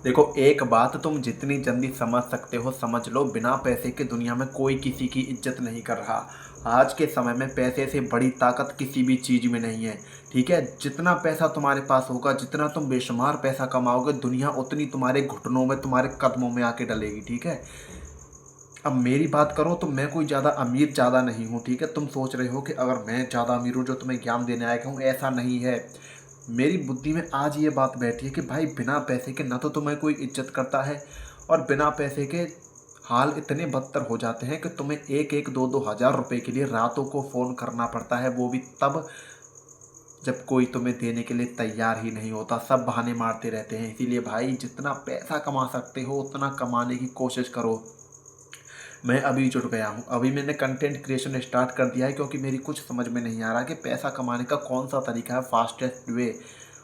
देखो, एक बात तुम जितनी जल्दी समझ सकते हो समझ लो, बिना पैसे के दुनिया में कोई किसी की इज्जत नहीं कर रहा। आज के समय में पैसे से बड़ी ताकत किसी भी चीज़ में नहीं है। ठीक है, जितना पैसा तुम्हारे पास होगा, जितना तुम बेशुमार पैसा कमाओगे, दुनिया उतनी तुम्हारे घुटनों में, तुम्हारे कदमों में आके डलेगी। ठीक है, अब मेरी बात करो तो मैं कोई ज़्यादा अमीर ज़्यादा नहीं हूँ। ठीक है, तुम सोच रहे हो कि अगर मैं ज़्यादा अमीर हूँ जो तुम्हें ज्ञान देने आया हूँ, ऐसा नहीं है। मेरी बुद्धि में आज ये बात बैठी है कि भाई बिना पैसे के ना तो तुम्हें कोई इज्जत करता है, और बिना पैसे के हाल इतने बदतर हो जाते हैं कि तुम्हें एक एक दो दो हज़ार रुपए के लिए रातों को फ़ोन करना पड़ता है, वो भी तब जब कोई तुम्हें देने के लिए तैयार ही नहीं होता। सब बहाने मारते रहते हैं। इसीलिए भाई, जितना पैसा कमा सकते हो उतना कमाने की कोशिश करो। मैं अभी जुट गया हूँ, अभी मैंने कंटेंट क्रिएशन स्टार्ट कर दिया है, क्योंकि मेरी कुछ समझ में नहीं आ रहा कि पैसा कमाने का कौन सा तरीका है फास्टेस्ट वे।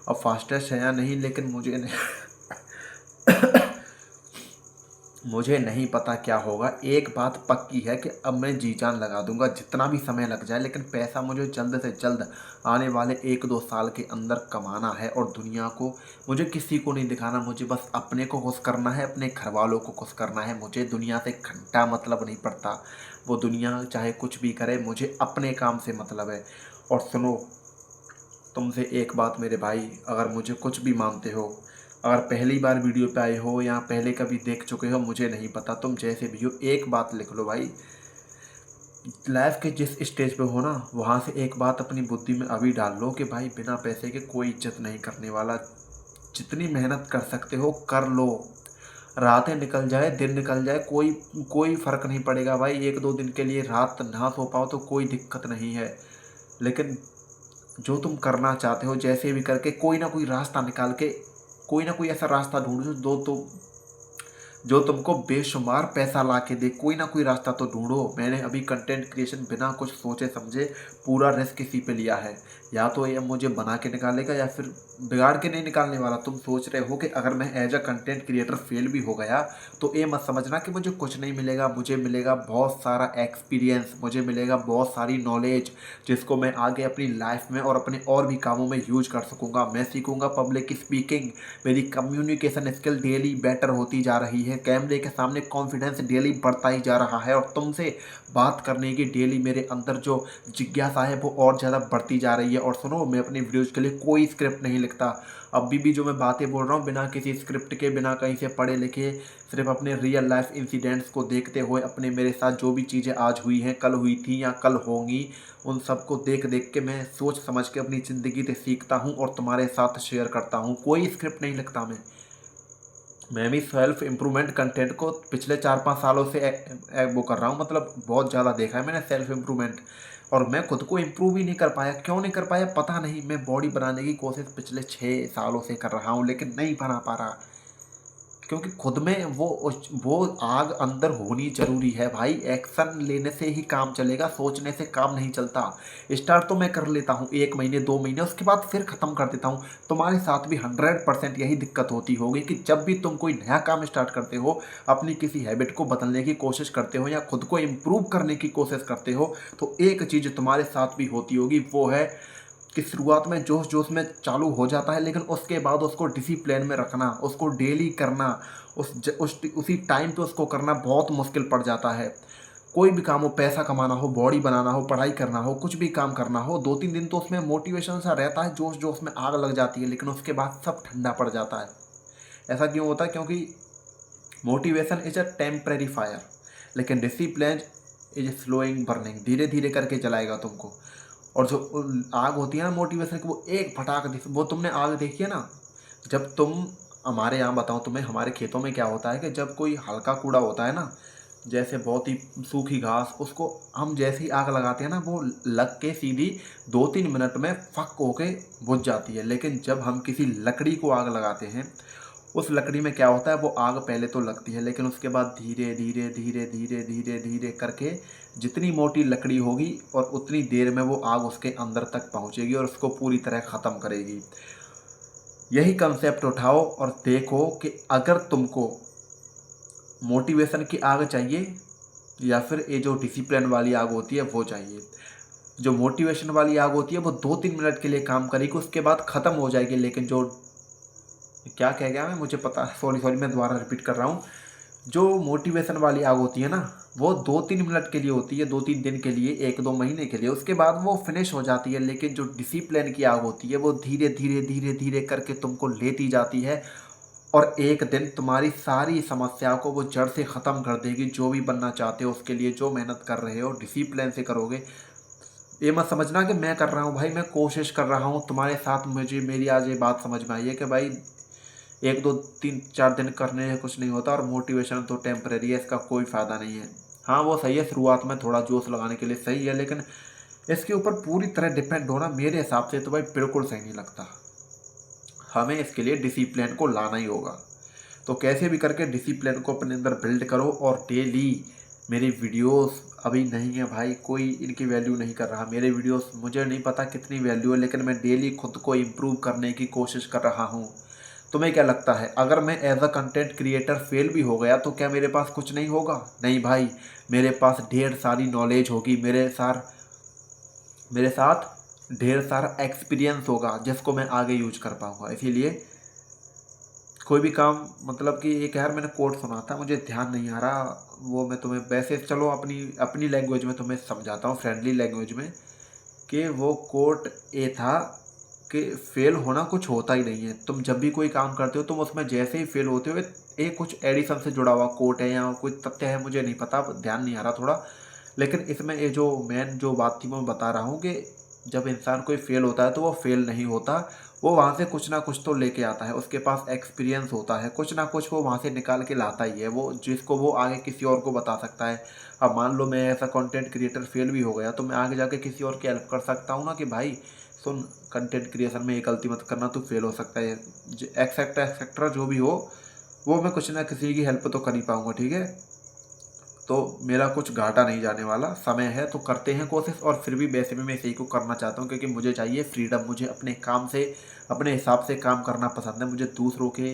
अब फास्टेस्ट है या नहीं, लेकिन मुझे नहीं मुझे नहीं पता क्या होगा। एक बात पक्की है कि अब मैं जी जान लगा दूंगा, जितना भी समय लग जाए, लेकिन पैसा मुझे जल्द से जल्द आने वाले एक दो साल के अंदर कमाना है। और दुनिया को, मुझे किसी को नहीं दिखाना, मुझे बस अपने को खुश करना है, अपने घर वालों को खुश करना है। मुझे दुनिया से घंटा मतलब नहीं पड़ता, वो दुनिया चाहे कुछ भी करे, मुझे अपने काम से मतलब है। और सुनो, तुमसे एक बात मेरे भाई, अगर मुझे कुछ भी मानते हो, अगर पहली बार वीडियो पे आए हो या पहले कभी देख चुके हो, मुझे नहीं पता, तुम जैसे भी हो, एक बात लिख लो भाई। लाइफ के जिस स्टेज पे हो ना, वहाँ से एक बात अपनी बुद्धि में अभी डाल लो कि भाई बिना पैसे के कोई इज्जत नहीं करने वाला। जितनी मेहनत कर सकते हो कर लो। रातें निकल जाए, दिन निकल जाए, कोई कोई फ़र्क नहीं पड़ेगा भाई। एक दो दिन के लिए रात ना सो पाओ तो कोई दिक्कत नहीं है, लेकिन जो तुम करना चाहते हो जैसे भी करके कोई ना कोई रास्ता निकाल के, कोई ना कोई ऐसा रास्ता ढूंढो जो तुमको बेशुमार पैसा ला के दे। कोई ना कोई रास्ता तो ढूंढो। मैंने अभी कंटेंट क्रिएशन बिना कुछ सोचे समझे पूरा रिस्क इसी पे लिया है। या तो ये मुझे बना के निकालेगा या फिर बिगाड़ के नहीं निकालने वाला। तुम सोच रहे हो कि अगर मैं as a content creator fail भी हो गया तो ये मत समझना कि मुझे कुछ नहीं मिलेगा। मुझे मिलेगा बहुत सारा एक्सपीरियंस, मुझे मिलेगा बहुत सारी नॉलेज, जिसको मैं आगे अपनी लाइफ में और अपने और भी कामों में यूज कर सकूँगा। मैं सीखूँगा पब्लिक स्पीकिंग, मेरी कम्युनिकेशन स्किल डेली बेटर होती जा रही है, कैमरे के सामने कॉन्फिडेंस डेली बढ़ता ही जा रहा है, और तुमसे बात करने की डेली मेरे अंदर जो जिज्ञासा है वो और ज़्यादा बढ़ती जा रही है। और सुनो, मैं अपनी वीडियोज़ के लिए कोई स्क्रिप्ट नहीं लिखता। अभी भी जो मैं बातें बोल रहा हूँ बिना किसी स्क्रिप्ट के, बिना कहीं से पढ़े लिखे, सिर्फ अपने रियल लाइफ इंसिडेंट्स को देखते हुए, अपने मेरे साथ जो भी चीज़ें आज हुई हैं, कल हुई थी या कल होंगी, उन सबको देख देख के मैं सोच समझ के अपनी ज़िंदगी से सीखता हूँ और तुम्हारे साथ शेयर करता हूँ। कोई स्क्रिप्ट नहीं लिखता मैं भी सेल्फ इम्प्रूवमेंट कंटेंट को पिछले 4-5 सालों से वो कर रहा हूँ। मतलब बहुत ज़्यादा देखा है मैंने सेल्फ इम्प्रूवमेंट, और मैं खुद को इम्प्रूव ही नहीं कर पाया। क्यों नहीं कर पाया पता नहीं। मैं बॉडी बनाने की कोशिश पिछले 6 सालों से कर रहा हूँ, लेकिन नहीं बना पा रहा, क्योंकि खुद में वो आग अंदर होनी ज़रूरी है भाई। एक्शन लेने से ही काम चलेगा, सोचने से काम नहीं चलता। स्टार्ट तो मैं कर लेता हूँ 1 महीने 2 महीने, उसके बाद फिर ख़त्म कर देता हूँ। तुम्हारे साथ भी 100% यही दिक्कत होती होगी कि जब भी तुम कोई नया काम स्टार्ट करते हो, अपनी किसी हैबिट को बदलने की कोशिश करते हो या खुद को इम्प्रूव करने की कोशिश करते हो, तो एक चीज़ तुम्हारे साथ भी होती होगी, वो है कि शुरुआत में जोश जोश में चालू हो जाता है, लेकिन उसके बाद उसको डिसिप्लिन में रखना, उसको डेली करना, उसी टाइम पे उसको करना बहुत मुश्किल पड़ जाता है। कोई भी काम हो, पैसा कमाना हो, बॉडी बनाना हो, पढ़ाई करना हो, कुछ भी काम करना हो, 2-3 दिन तो उसमें मोटिवेशन सा रहता है, जोश जोश में आग लग जाती है, लेकिन उसके बाद सब ठंडा पड़ जाता है। ऐसा क्यों होता है? क्योंकि motivation is a temporary fire, लेकिन डिसिप्लिन इज स्लोइंग बर्निंग, धीरे धीरे करके जलाएगा तुमको। और जो आग होती है ना मोटिवेशन की, वो एक फटाक वो तुमने आग देखी है ना, जब तुम, हमारे यहाँ बताऊँ तुम्हें, हमारे खेतों में क्या होता है कि जब कोई हल्का कूड़ा होता है ना, जैसे बहुत ही सूखी घास, उसको हम जैसे ही आग लगाते हैं ना, वो लग के सीधी 2-3 मिनट में फक होके बुझ जाती है। लेकिन जब हम किसी लकड़ी को आग लगाते हैं, उस लकड़ी में क्या होता है, वो आग पहले तो लगती है, लेकिन उसके बाद धीरे धीरे धीरे धीरे धीरे धीरे करके जितनी मोटी लकड़ी होगी और उतनी देर में वो आग उसके अंदर तक पहुंचेगी और उसको पूरी तरह ख़त्म करेगी। यही कंसेप्ट उठाओ और देखो कि अगर तुमको मोटिवेशन की आग चाहिए या फिर ये जो डिसिप्लिन वाली आग होती है वो चाहिए। जो मोटिवेशन वाली आग होती है वो 2-3 मिनट के लिए काम करेगी, उसके बाद ख़त्म हो जाएगी, लेकिन जो क्या कह गया मैं, मुझे पता, सॉरी सॉरी, मैं दोबारा रिपीट कर रहा हूँ। जो मोटिवेशन वाली आग होती है ना, वो 2-3 मिनट के लिए होती है, 2-3 दिन के लिए, 1-2 महीने के लिए, उसके बाद वो फिनिश हो जाती है। लेकिन जो डिसिप्लिन की आग होती है वो धीरे धीरे धीरे धीरे करके तुमको लेती जाती है, और एक दिन तुम्हारी सारी समस्या को वो जड़ से ख़त्म कर देगी। जो भी बनना चाहते हो उसके लिए जो मेहनत कर रहे हो डिसिप्लिन से करोगे। ये मत समझना कि मैं कर रहा हूँ भाई, मैं कोशिश कर रहा हूँ तुम्हारे साथ। मुझे मेरी आज ये बात समझ में आई है कि भाई 1-2-3-4 दिन करने से कुछ नहीं होता, और मोटिवेशन तो टेम्परेरी है, इसका कोई फ़ायदा नहीं है। हाँ वो सही है, शुरुआत में थोड़ा जोश लगाने के लिए सही है, लेकिन इसके ऊपर पूरी तरह डिपेंड होना मेरे हिसाब से तो भाई बिल्कुल सही नहीं लगता। हमें इसके लिए डिसिप्लिन को लाना ही होगा। तो कैसे भी करके डिसिप्लिन को अपने अंदर बिल्ड करो, और डेली मेरी वीडियोस अभी नहीं है भाई, कोई इनकी वैल्यू नहीं कर रहा मेरे वीडियोस, मुझे नहीं पता कितनी वैल्यू है, लेकिन मैं डेली खुद को इम्प्रूव करने की कोशिश कर रहा हूँ। तुम्हें क्या लगता है, अगर मैं as a content creator fail भी हो गया तो क्या मेरे पास कुछ नहीं होगा? नहीं भाई, मेरे पास ढेर सारी नॉलेज होगी, मेरे साथ ढेर सारा एक्सपीरियंस होगा जिसको मैं आगे यूज कर पाऊंगा। इसीलिए कोई भी काम, मतलब कि एक यार मैंने कोट सुना था, मुझे ध्यान नहीं आ रहा, वो मैं तुम्हें वैसे चलो अपनी अपनी लैंग्वेज में तुम्हें समझाता हूँ, फ्रेंडली लैंग्वेज में। कि वो कोट ये था कि फेल होना कुछ होता ही नहीं है। तुम जब भी कोई काम करते हो तुम उसमें जैसे ही फेल होते हो, ये कुछ एडिसन से जुड़ा हुआ कोट है या कोई तथ्य है, मुझे नहीं पता, ध्यान नहीं आ रहा थोड़ा। लेकिन इसमें ये जो मेन जो बात थी मैं बता रहा हूँ कि जब इंसान कोई फेल होता है तो वो फेल नहीं होता, वो वहाँ से कुछ ना कुछ तो लेके आता है, उसके पास एक्सपीरियंस होता है, कुछ ना कुछ वो वहाँ से निकाल के लाता ही है, वो जिसको वो आगे किसी और को बता सकता है। अब मान लो मैं ऐसा कंटेंट क्रिएटर फेल भी हो गया तो मैं आगे जाके किसी और की हेल्प कर सकता हूँ ना, कि भाई सुन, कंटेंट क्रिएशन में ये गलती मत करना, तू फेल हो सकता है, एक्सेट्रा एक्सेट्रा जो भी हो, वो मैं कुछ ना किसी की हेल्प तो कर ही पाऊंगा, ठीक है। तो मेरा कुछ घाटा नहीं जाने वाला, समय है तो करते हैं कोशिश। और फिर भी वैसे भी मैं इसी को करना चाहता हूँ क्योंकि मुझे चाहिए फ्रीडम, मुझे अपने काम से अपने हिसाब से काम करना पसंद है। मुझे दूसरों के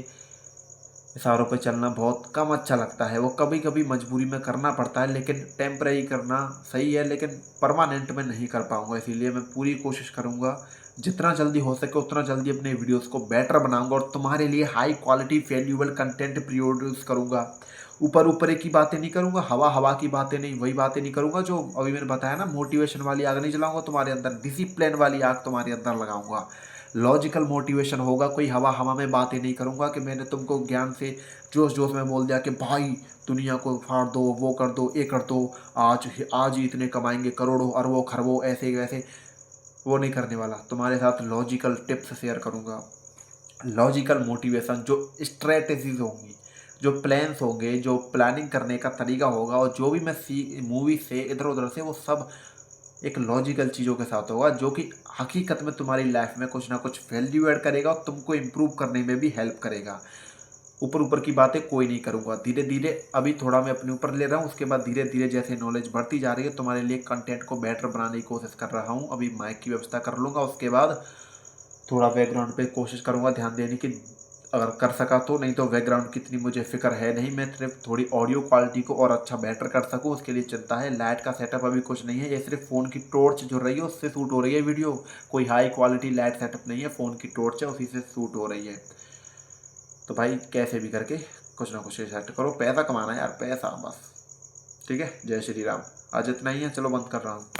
इशारों पे चलना बहुत कम अच्छा लगता है, वो कभी कभी मजबूरी में करना पड़ता है, लेकिन टेम्परेरी करना सही है, लेकिन परमानेंट में नहीं कर पाऊंगा। इसीलिए मैं पूरी कोशिश करूंगा जितना जल्दी हो सके उतना जल्दी अपने वीडियोस को बेटर बनाऊंगा और तुम्हारे लिए high quality valuable content produce करूंगा। ऊपर ऊपर की बातें नहीं करूंगा, हवा हवा की बातें नहीं, वही बातें नहीं करूंगा जो अभी मैंने बताया ना, मोटिवेशन वाली आग नहीं जलाऊंगा तुम्हारे अंदर, डिसिप्लिन वाली आग तुम्हारे अंदर लगाऊंगा। लॉजिकल मोटिवेशन होगा, कोई हवा हवा में बातें नहीं करूंगा कि मैंने तुमको ज्ञान से जोश जोश में बोल दिया कि भाई दुनिया को फाड़ दो, वो कर दो, ये कर दो, आज आज ही इतने कमाएंगे, करोड़ों अरबों खरबों, ऐसे वैसे। वो नहीं करने वाला, तुम्हारे साथ लॉजिकल टिप्स शेयर करूंगा, लॉजिकल मोटिवेशन, जो स्ट्रेटजीज होंगी, जो प्लान्स होंगे, जो प्लानिंग करने का तरीका होगा, और जो भी मैं मूवी से इधर उधर से, वो सब एक लॉजिकल चीज़ों के साथ होगा, जो कि हकीकत में तुम्हारी लाइफ में कुछ ना कुछ वैल्यू ऐड करेगा और तुमको इम्प्रूव करने में भी हेल्प करेगा। ऊपर ऊपर की बातें कोई नहीं करूँगा, धीरे धीरे अभी थोड़ा मैं अपने ऊपर ले रहा हूँ, उसके बाद धीरे धीरे जैसे नॉलेज बढ़ती जा रही है तुम्हारे लिए कंटेंट को बेटर बनाने की कोशिश कर रहा हूँ। अभी माइक की व्यवस्था कर लूँगा, उसके बाद थोड़ा बैकग्राउंड पे कोशिश करूँगा ध्यान देने की, अगर कर सका तो, नहीं तो बैकग्राउंड की इतनी मुझे फिक्र है नहीं, मैं सिर्फ थोड़ी ऑडियो क्वालिटी को और अच्छा बेटर कर सकूँ उसके लिए चिंता है। लाइट का सेटअप अभी कुछ नहीं है, ये सिर्फ फ़ोन की टॉर्च जो रही है उससे शूट हो रही है वीडियो, कोई हाई क्वालिटी लाइट सेटअप नहीं है, फ़ोन की टॉर्च है उसी से शूट हो रही है। तो भाई कैसे भी करके कुछ ना कुछ सेट करो, पैसा कमाना है यार, पैसा बस। ठीक है, जय श्री राम। आज इतना ही है, चलो बंद कर रहा हूँ।